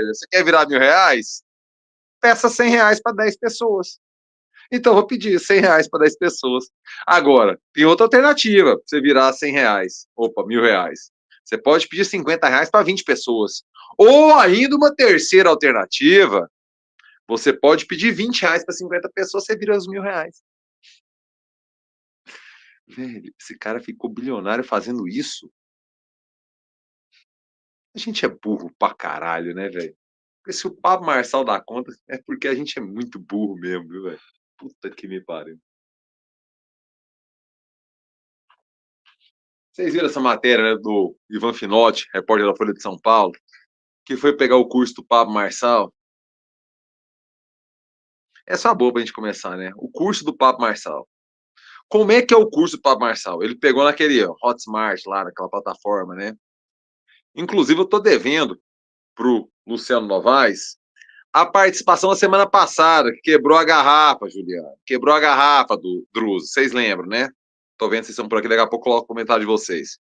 Você quer virar R$ 1.000? Peça R$ 100 para 10 pessoas. Então, eu vou pedir R$ 100 para 10 pessoas. Agora, tem outra alternativa para você virar R$ 100. Opa, R$ 1.000. Você pode pedir R$ 50 para 20 pessoas. Ou ainda uma terceira alternativa, você pode pedir R$ 20 para 50 pessoas, você vira os R$ 1.000. Velho, esse cara ficou bilionário fazendo isso. A gente é burro pra caralho, né, velho? Porque se o Pablo Marçal dá conta, é porque a gente é muito burro mesmo, viu, velho? Puta que me pariu. Vocês viram essa matéria, né, do Ivan Finotti, repórter da Folha de São Paulo, que foi pegar o curso do Pablo Marçal? É só boa pra gente começar, né? O curso do Pablo Marçal. Como é que é o curso do Pablo Marçal? Ele pegou naquele Hotmart lá, naquela plataforma, né? Inclusive, eu tô devendo pro Luciano Novaes a participação da semana passada, que quebrou a garrafa, Juliano. Quebrou a garrafa do Druso. Vocês lembram, né? Tô vendo se vocês estão por aqui, daqui a pouco eu coloco o comentário de vocês.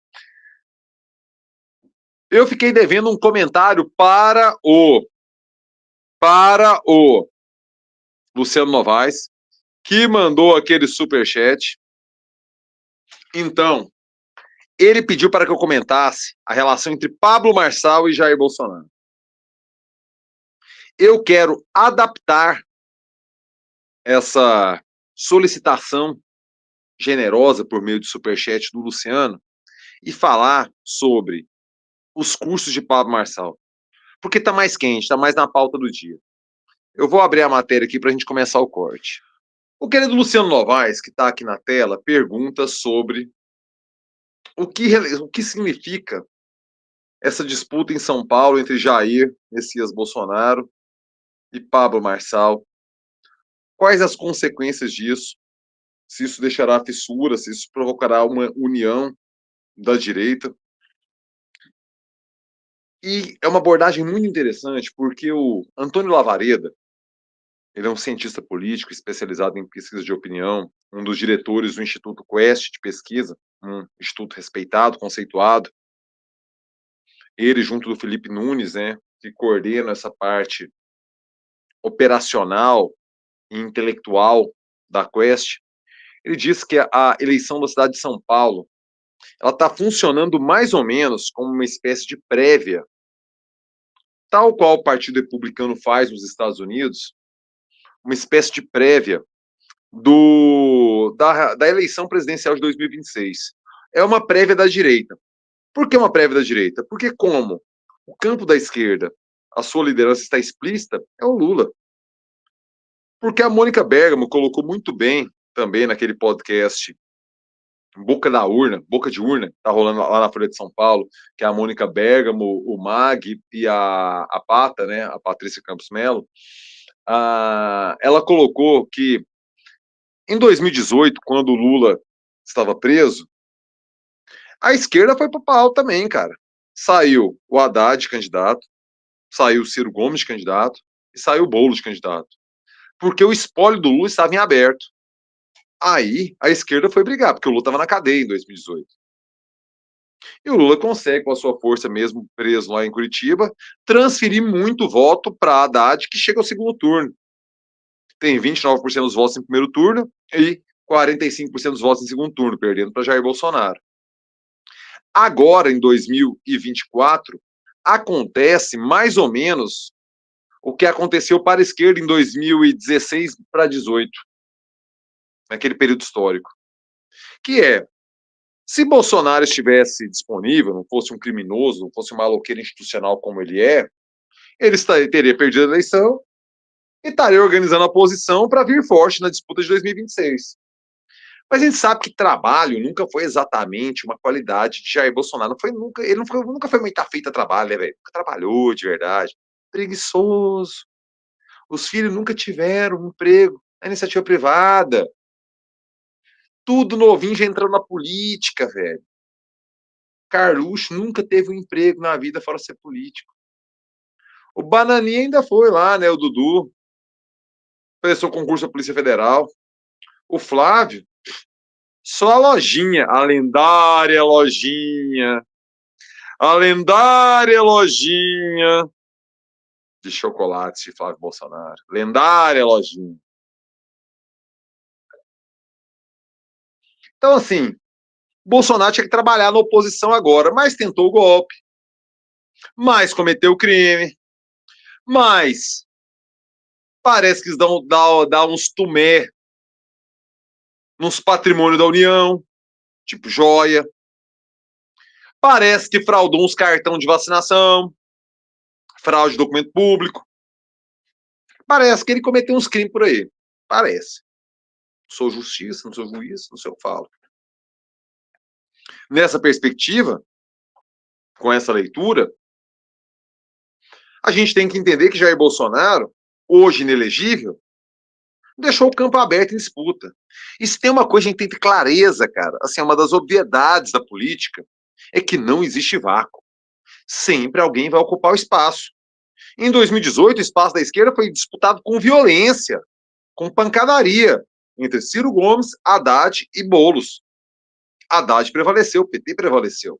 Eu fiquei devendo um comentário para o Luciano Novaes, que mandou aquele superchat. Então, ele pediu para que eu comentasse a relação entre Pablo Marçal e Jair Bolsonaro. Eu quero adaptar essa solicitação generosa por meio de superchat do Luciano e falar sobre os cursos de Pablo Marçal. Porque está mais quente, está mais na pauta do dia. Eu vou abrir a matéria aqui para a gente começar o corte. O querido Luciano Novaes, que está aqui na tela, pergunta sobre o que significa essa disputa em São Paulo entre Jair Messias Bolsonaro e Pablo Marçal. Quais as consequências disso? Se isso deixará fissura, se isso provocará uma união da direita. E é uma abordagem muito interessante porque o Antônio Lavareda, ele é um cientista político especializado em pesquisa de opinião, um dos diretores do Instituto Quest de pesquisa, um instituto respeitado, conceituado. Ele, junto do Felipe Nunes, né, que coordena essa parte operacional e intelectual da Quest, ele diz que a eleição da cidade de São Paulo ela está funcionando mais ou menos como uma espécie de prévia, tal qual o Partido Republicano faz nos Estados Unidos, uma espécie de prévia da eleição presidencial de 2026. É uma prévia da direita. Por que uma prévia da direita? Porque como o campo da esquerda, a sua liderança está explícita, é o Lula. Porque a Mônica Bergamo colocou muito bem também naquele podcast Boca de Urna, tá rolando lá na Folha de São Paulo, que é a Mônica Bergamo, o Mag e a Pata, né, a Patrícia Campos Melo. Ela colocou que em 2018, quando o Lula estava preso, a esquerda foi para o pau também, cara. Saiu o Haddad candidato, saiu o Ciro Gomes candidato e saiu o Boulos candidato. Porque o espólio do Lula estava em aberto. Aí a esquerda foi brigar, porque o Lula estava na cadeia em 2018. E o Lula consegue, com a sua força mesmo preso lá em Curitiba, transferir muito voto para Haddad, que chega ao segundo turno. Tem 29% dos votos em primeiro turno e 45% dos votos em segundo turno, perdendo para Jair Bolsonaro. Agora, em 2024, acontece mais ou menos o que aconteceu para a esquerda em 2016 para 2018, naquele período histórico, que é, se Bolsonaro estivesse disponível, não fosse um criminoso, não fosse um maloqueiro institucional como ele teria perdido a eleição e estaria organizando a oposição para vir forte na disputa de 2026. Mas a gente sabe que trabalho nunca foi exatamente uma qualidade de Jair Bolsonaro. Ele nunca foi muito afeito a trabalho, né, velho? Nunca trabalhou de verdade. Preguiçoso. Os filhos nunca tiveram um emprego na iniciativa privada. Tudo novinho já entrou na política, velho. Carluxo nunca teve um emprego na vida fora ser político. O Bananinha ainda foi lá, né? O Dudu. Prestou concurso da Polícia Federal. O Flávio, só a lojinha, a lendária lojinha. A lendária lojinha. de chocolates de Flávio Bolsonaro. Lendária lojinha. Então, assim, Bolsonaro tinha que trabalhar na oposição agora, mas tentou o golpe, mas cometeu o crime, mas parece que dão uns tumé nos patrimônios da União, tipo joia. Parece que fraudou uns cartão de vacinação, fraude de documento público. Parece que ele cometeu uns crimes por aí. Parece. Não sou justiça, não sou juiz, não sei o que eu falo. Nessa perspectiva, com essa leitura, a gente tem que entender que Jair Bolsonaro, hoje inelegível, deixou o campo aberto em disputa. E se tem uma coisa que a gente tem que ter clareza, cara, assim, uma das obviedades da política, é que não existe vácuo. Sempre alguém vai ocupar o espaço. Em 2018, o espaço da esquerda foi disputado com violência, com pancadaria, entre Ciro Gomes, Haddad e Boulos. Haddad prevaleceu, o PT prevaleceu.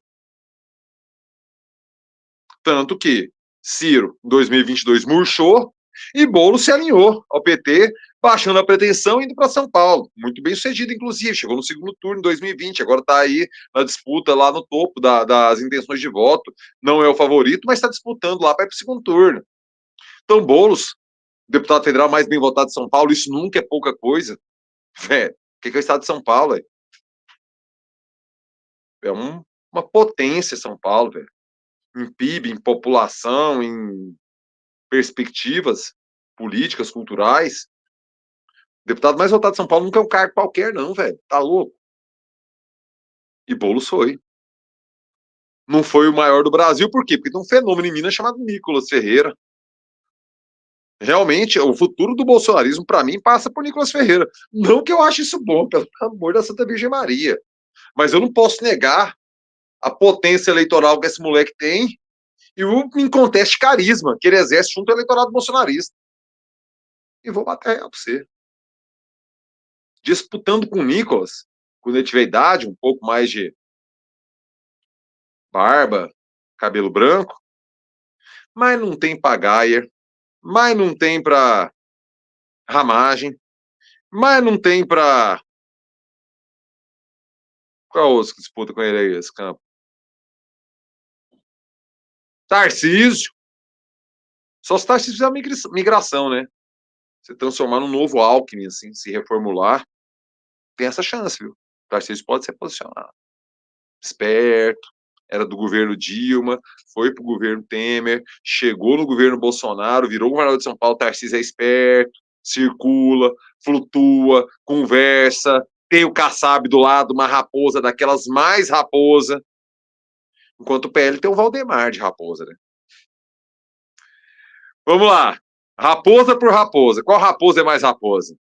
Tanto que Ciro, em 2022, murchou e Boulos se alinhou ao PT, baixando a pretensão e indo para São Paulo. Muito bem sucedido, inclusive. Chegou no segundo turno em 2020, agora está aí na disputa lá no topo das intenções de voto. Não é o favorito, mas está disputando lá para ir para o segundo turno. Então, Boulos, deputado federal mais bem votado de São Paulo, isso nunca é pouca coisa. Velho, o que é o estado de São Paulo? Véio? É uma potência São Paulo, velho. Em PIB, em população, em perspectivas políticas, culturais. O deputado mais votado de São Paulo nunca é um cargo qualquer, não, velho. Tá louco? E Boulos foi. Não foi o maior do Brasil, por quê? Porque tem um fenômeno em Minas chamado Nicolas Ferreira. Realmente, o futuro do bolsonarismo, para mim, passa por Nicolas Ferreira. Não que eu ache isso bom, pelo amor da Santa Virgem Maria. Mas eu não posso negar a potência eleitoral que esse moleque tem e o inconteste carisma que ele exerce junto ao eleitorado bolsonarista. E vou bater real pra você. Disputando com o Nicolas, quando ele tiver idade, um pouco mais de barba, cabelo branco, mas não tem pra Gayer, mas não tem pra ramagem, mas não tem pra. Qual outro que disputa com ele aí, esse campo? Tarcísio. Só se Tarcísio fizer a migração, né? Se transformar num novo Alckmin, assim, se reformular, tem essa chance, viu? Tarcísio pode ser posicionado. Esperto, era do governo Dilma, foi pro governo Temer, chegou no governo Bolsonaro, virou governador de São Paulo. Tarcísio é esperto, circula, flutua, conversa, tem o Kassab do lado, uma raposa daquelas mais raposa, enquanto o PL tem o Valdemar de raposa, né? Vamos lá, raposa por raposa, qual raposa é mais raposa?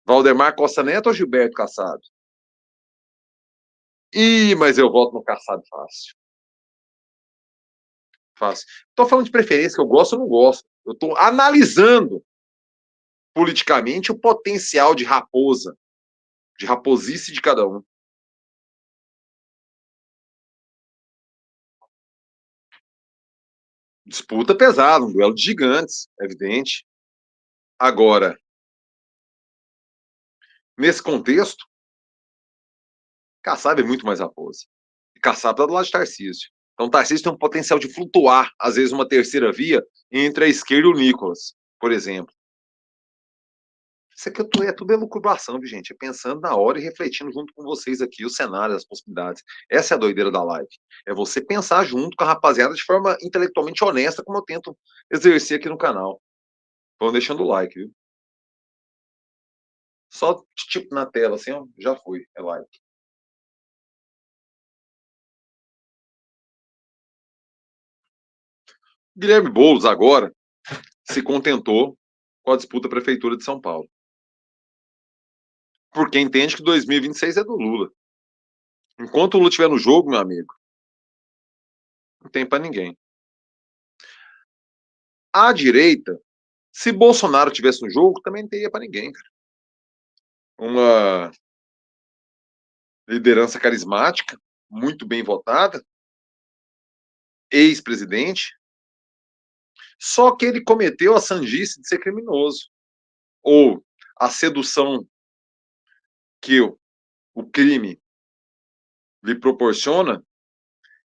Valdemar Costa Neto ou Gilberto Kassab? Ih, mas eu voto no Kassab fácil. Fácil. Estou falando de preferência, que eu gosto ou não gosto. Eu estou analisando politicamente o potencial de raposa, de raposice de cada um. Disputa pesada, um duelo de gigantes, é evidente. Agora, nesse contexto, Kassab é muito mais raposa. E Kassab está do lado de Tarcísio. Então, Tarcísio tem um potencial de flutuar, às vezes, uma terceira via entre a esquerda e o Nicolas, por exemplo. Isso aqui é tudo elucubração, viu, gente? É pensando na hora e refletindo junto com vocês aqui os cenários, as possibilidades. Essa é a doideira da live. É você pensar junto com a rapaziada de forma intelectualmente honesta, como eu tento exercer aqui no canal. Vão deixando o like, viu? Só tipo na tela, assim, ó, já foi. É like. Guilherme Boulos agora se contentou com a disputa prefeitura de São Paulo. Porque entende que 2026 é do Lula. Enquanto o Lula estiver no jogo, meu amigo, não tem para ninguém. À direita, se Bolsonaro tivesse no jogo, também não teria para ninguém, cara. Uma liderança carismática, muito bem votada, ex-presidente, Só que ele cometeu a sandice de ser criminoso. Ou a sedução que o crime lhe proporciona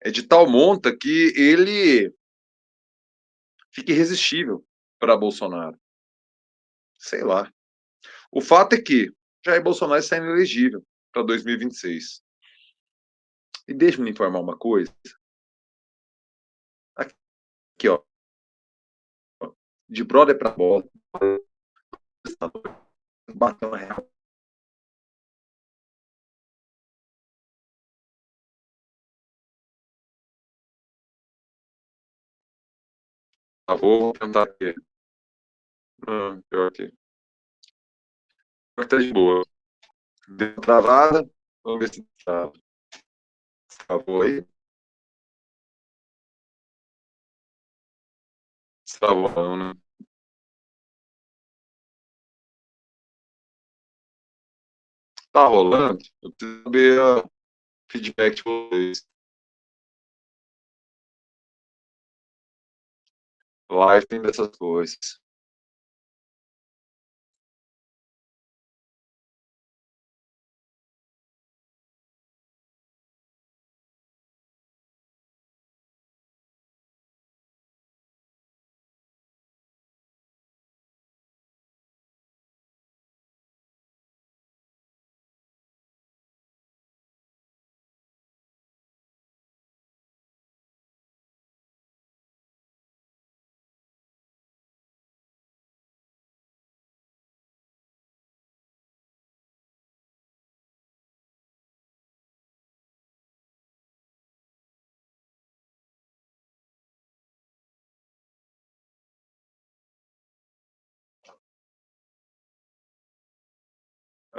é de tal monta que ele fica irresistível para Bolsonaro. Sei lá. O fato é que Jair Bolsonaro está inelegível para 2026. E deixa-me lhe informar uma coisa. Aqui, ó. De brother para bola. Bateu uma real. Vou tentar aqui. Pior que. Tá de boa. Deu uma travada. Vamos ver se tá. Travou aí. Travou, né? Tá rolando? Eu preciso saber o feedback de vocês. Live tem dessas coisas.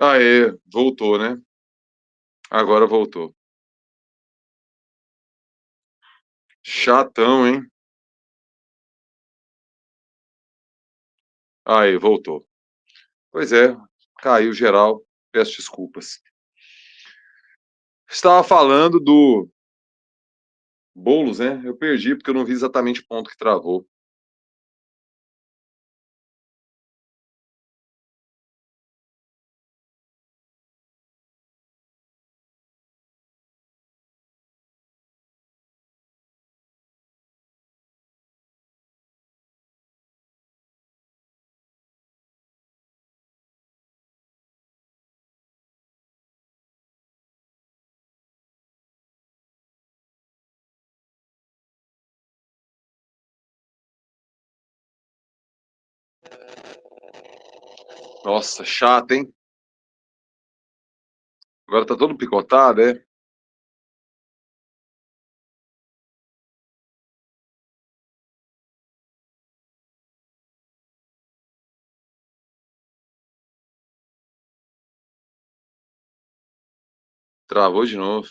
Aê, voltou, né? Agora voltou. Chatão, hein? Aí, voltou. Pois é, caiu geral. Peço desculpas. Estava falando do Boulos, né? Eu perdi porque eu não vi exatamente o ponto que travou. Nossa, chato, hein? Agora tá todo picotado, é? Travou de novo.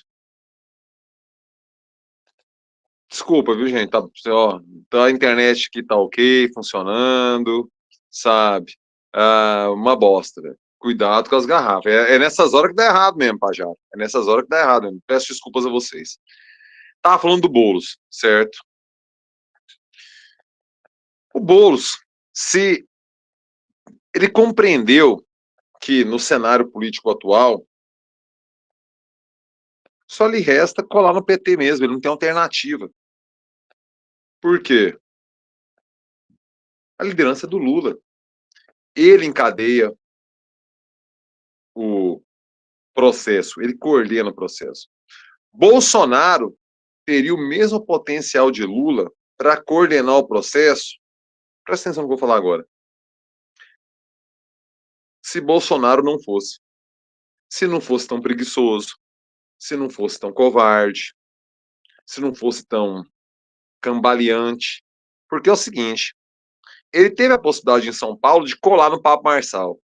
Desculpa, viu, gente? Tá, ó, tá a internet aqui tá ok, funcionando, sabe? Uma bosta, velho. Cuidado com as garrafas. É nessas horas que dá errado mesmo, Pajaro. É nessas horas que dá errado mesmo. Peço desculpas a vocês. Tava falando do Boulos, certo? O Boulos, se ele compreendeu que no cenário político atual só lhe resta colar no PT mesmo, ele não tem alternativa. Por quê? A liderança é do Lula. Ele encadeia o processo, ele coordena o processo. Bolsonaro teria o mesmo potencial de Lula para coordenar o processo. Presta atenção no que eu vou falar agora. Se Bolsonaro não fosse, se não fosse tão preguiçoso, se não fosse tão covarde, se não fosse tão cambaleante. Porque é o seguinte, ele teve a possibilidade em São Paulo de colar no Papo Marçal.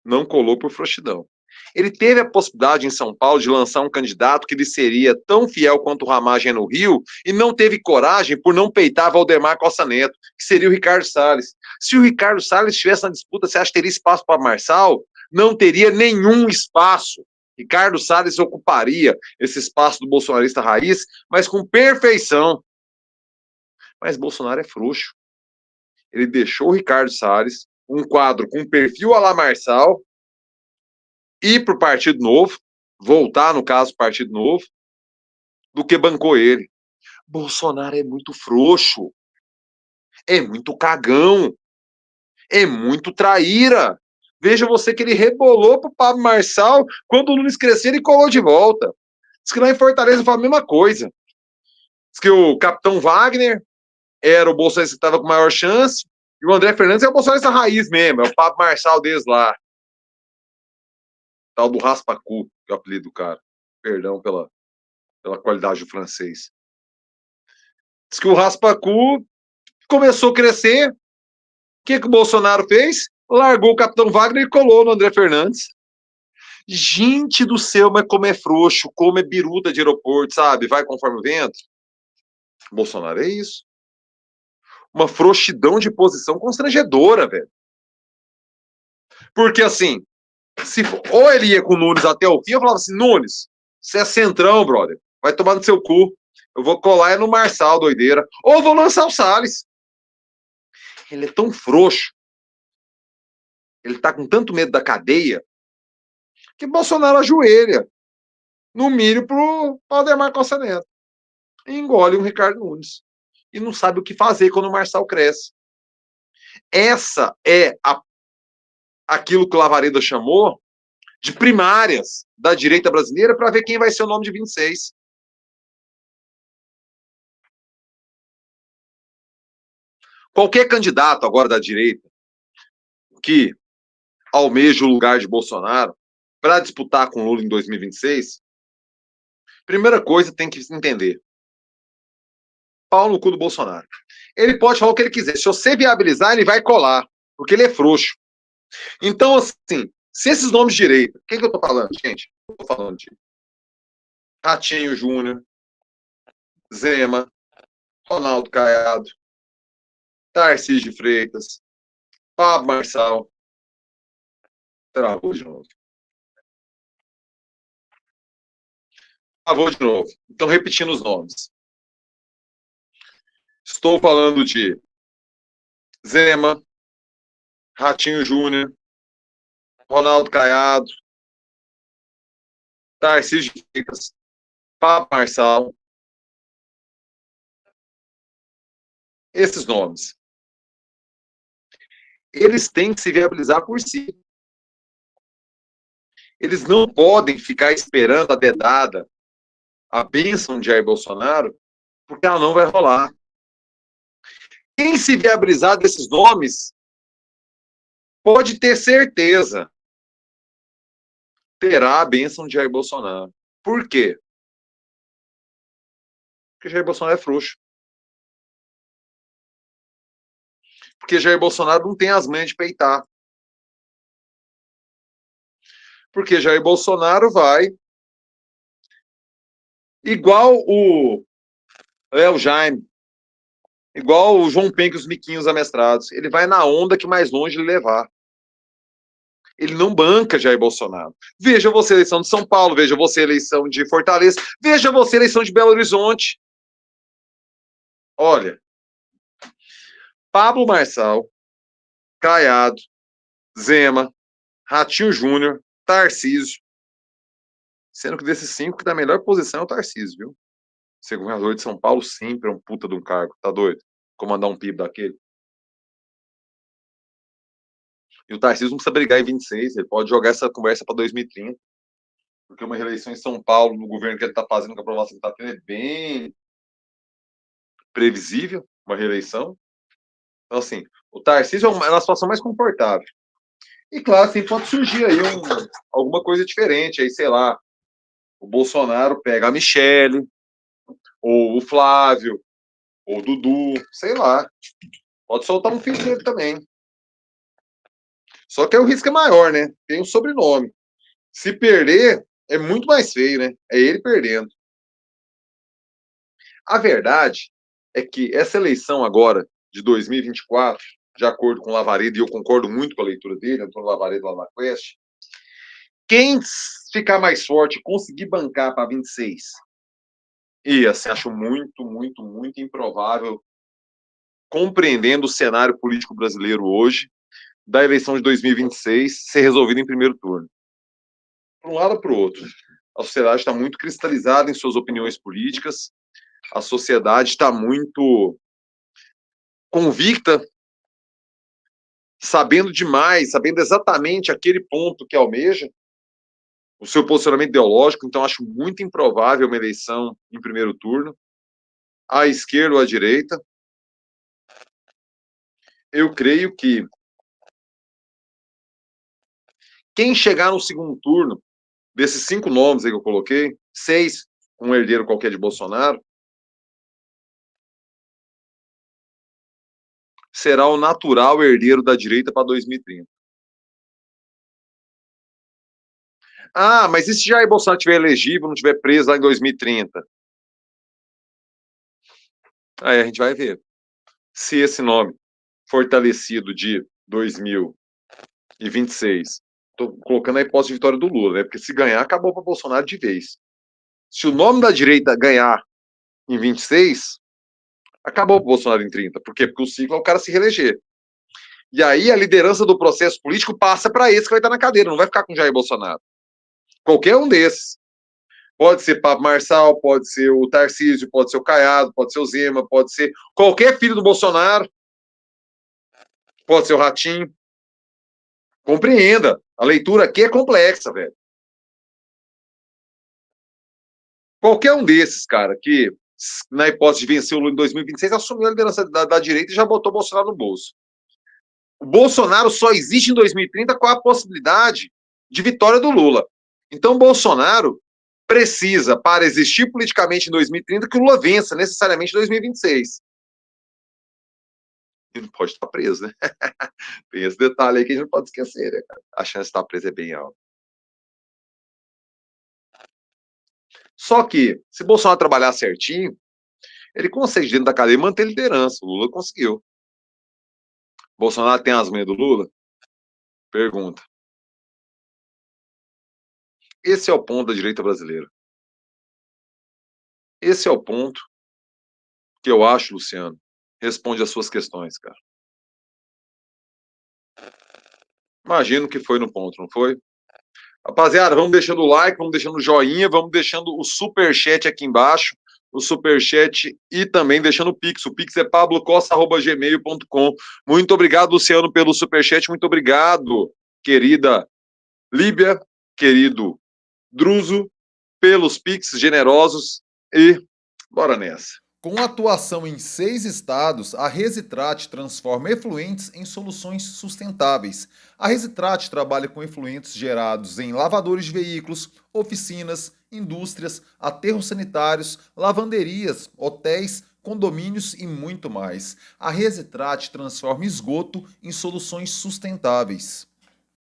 Não colou por frouxidão. Ele teve a possibilidade em São Paulo de lançar um candidato que lhe seria tão fiel quanto o Ramagem no Rio e não teve coragem por não peitar Valdemar Costa Neto, que seria o Ricardo Salles. Se o Ricardo Salles estivesse na disputa, você acha que teria espaço para Marçal? Não teria nenhum espaço. Ricardo Salles ocuparia esse espaço do bolsonarista raiz, mas com perfeição. Mas Bolsonaro é frouxo. Ele deixou o Ricardo Salles, um quadro com perfil à la Marçal, ir para o Partido Novo, voltar, no caso, Partido Novo, do que bancou ele. Bolsonaro é muito frouxo, é muito cagão, é muito traíra. Veja você que ele rebolou pro Pablo Marçal, quando o Nunes cresceu, ele colou de volta. Diz que lá em Fortaleza foi a mesma coisa. Diz que o capitão Wagner era o bolsonarista que estava com maior chance, e o André Fernandes é o bolsonarista raiz mesmo, é o Pablo Marçal desde lá. Tal do Raspacu, que é o apelido do cara. Perdão pela qualidade do francês. Diz que o Raspacu começou a crescer. O que o Bolsonaro fez? Largou o capitão Wagner e colou no André Fernandes. Gente do céu, mas como é frouxo, como é biruta de aeroporto, sabe? Vai conforme o vento. Bolsonaro é isso. Uma frouxidão de posição constrangedora, velho. Porque assim, se ou ele ia com o Nunes até o fim, eu falava assim, Nunes, você é centrão, brother. Vai tomar no seu cu. Eu vou colar é no Marçal, doideira. Ou vou lançar o Salles. Ele é tão frouxo. Ele tá com tanto medo da cadeia que Bolsonaro ajoelha no milho pro Aldemar Costa Neto. E engole um Ricardo Nunes. E não sabe o que fazer quando o Marçal cresce. Essa é aquilo que o Lavareda chamou de primárias da direita brasileira para ver quem vai ser o nome de 26. Qualquer candidato agora da direita que almeja o lugar de Bolsonaro para disputar com Lula em 2026, primeira coisa tem que entender: pau no cu do Bolsonaro. Ele pode falar o que ele quiser. Se você viabilizar, ele vai colar, porque ele é frouxo. Então, assim, se esses nomes de direita, quem que eu tô falando, gente? Eu tô falando de Ratinho Júnior, Zema, Ronaldo Caiado, Tarcísio de Freitas, Pablo Marçal. Travou de novo. Travou de novo. Então, repetindo os nomes. Estou falando de Zema, Ratinho Júnior, Ronaldo Caiado, Tarcísio de Freitas, Pablo Marçal. Esses nomes. Eles têm que se viabilizar por si. Eles não podem ficar esperando a dedada, a bênção de Jair Bolsonaro, porque ela não vai rolar. Quem se viabilizar desses nomes pode ter certeza, terá a bênção de Jair Bolsonaro. Por quê? Porque Jair Bolsonaro é frouxo. Porque Jair Bolsonaro não tem as manhas de peitar. Porque Jair Bolsonaro vai igual o Léo Jaime, igual o João Penck e os miquinhos amestrados. Ele vai na onda que mais longe ele levar. Ele não banca Jair Bolsonaro. Veja você a eleição de São Paulo, veja você a eleição de Fortaleza, veja você a eleição de Belo Horizonte. Olha, Pablo Marçal, Caiado, Zema, Ratinho Júnior, Tarcísio. Sendo que desses cinco, que na melhor posição é o Tarcísio, viu? Ser governador de São Paulo sempre é um puta de um cargo, tá doido? Comandar um PIB daquele. E o Tarcísio não precisa brigar em 26, ele pode jogar essa conversa para 2030. Porque uma reeleição em São Paulo, no governo que ele está fazendo, com a aprovação que está tendo, é bem previsível, uma reeleição. Então, assim, o Tarcísio é uma situação mais confortável. E, claro, assim, pode surgir aí alguma coisa diferente. Aí, sei lá, o Bolsonaro pega a Michele, ou o Flávio, ou o Dudu, sei lá. Pode soltar um filho dele também. Só que aí o risco é maior, né? Tem um sobrenome. Se perder, é muito mais feio, né? É ele perdendo. A verdade é que essa eleição agora, de 2024, de acordo com o Lavareda, e eu concordo muito com a leitura dele, Antônio Lavareda lá na Quest, quem ficar mais forte, conseguir bancar para 26, e assim, acho muito, muito, muito improvável compreendendo o cenário político brasileiro hoje, da eleição de 2026 ser resolvida em primeiro turno. Para um lado ou para o outro. A sociedade está muito cristalizada em suas opiniões políticas, a sociedade está muito convicta, sabendo demais, sabendo exatamente aquele ponto que almeja, o seu posicionamento ideológico, então acho muito improvável uma eleição em primeiro turno, à esquerda ou à direita. Eu creio que quem chegar no segundo turno, desses 5 nomes aí que eu coloquei, 6, um herdeiro qualquer de Bolsonaro, será o natural herdeiro da direita para 2030. Ah, mas e se Jair Bolsonaro estiver elegível, não estiver preso lá em 2030? Aí a gente vai ver. Se esse nome fortalecido de 2026, estou colocando a hipótese de vitória do Lula, né? Porque se ganhar, acabou para Bolsonaro de vez. Se o nome da direita ganhar em 26, acabou para Bolsonaro em 30. Por quê? Porque o ciclo é o cara se reeleger. E aí a liderança do processo político passa para esse que vai estar na cadeira, não vai ficar com Jair Bolsonaro. Qualquer um desses. Pode ser Pablo Marçal, pode ser o Tarcísio, pode ser o Caiado, pode ser o Zema, pode ser qualquer filho do Bolsonaro, pode ser o Ratinho. Compreenda, a leitura aqui é complexa, velho. Qualquer um desses, cara, que na hipótese de vencer o Lula em 2026, assumiu a liderança da direita e já botou o Bolsonaro no bolso. O Bolsonaro só existe em 2030 com a possibilidade de vitória do Lula. Então, o Bolsonaro precisa, para existir politicamente em 2030, que o Lula vença necessariamente em 2026. Ele não pode estar preso, né? Tem esse detalhe aí que a gente não pode esquecer, né, cara? A chance de estar preso é bem alta. Só que, se Bolsonaro trabalhar certinho, ele consegue, dentro da cadeia, manter a liderança. O Lula conseguiu. Bolsonaro tem as manhas do Lula? Pergunta. Esse é o ponto da direita brasileira. Esse é o ponto que eu acho, Luciano, responde às suas questões, cara. Imagino que foi no ponto, não foi? Rapaziada, vamos deixando o like, vamos deixando o joinha, vamos deixando o superchat aqui embaixo, o superchat e também deixando o Pix. O Pix é pablocosta@gmail.com. Muito obrigado, Luciano, pelo superchat. Muito obrigado, querida Líbia, querido Druso, pelos Pix generosos e bora nessa. Com atuação em 6 estados, a Resitrat transforma efluentes em soluções sustentáveis. A Resitrat trabalha com efluentes gerados em lavadores de veículos, oficinas, indústrias, aterros sanitários, lavanderias, hotéis, condomínios e muito mais. A Resitrat transforma esgoto em soluções sustentáveis.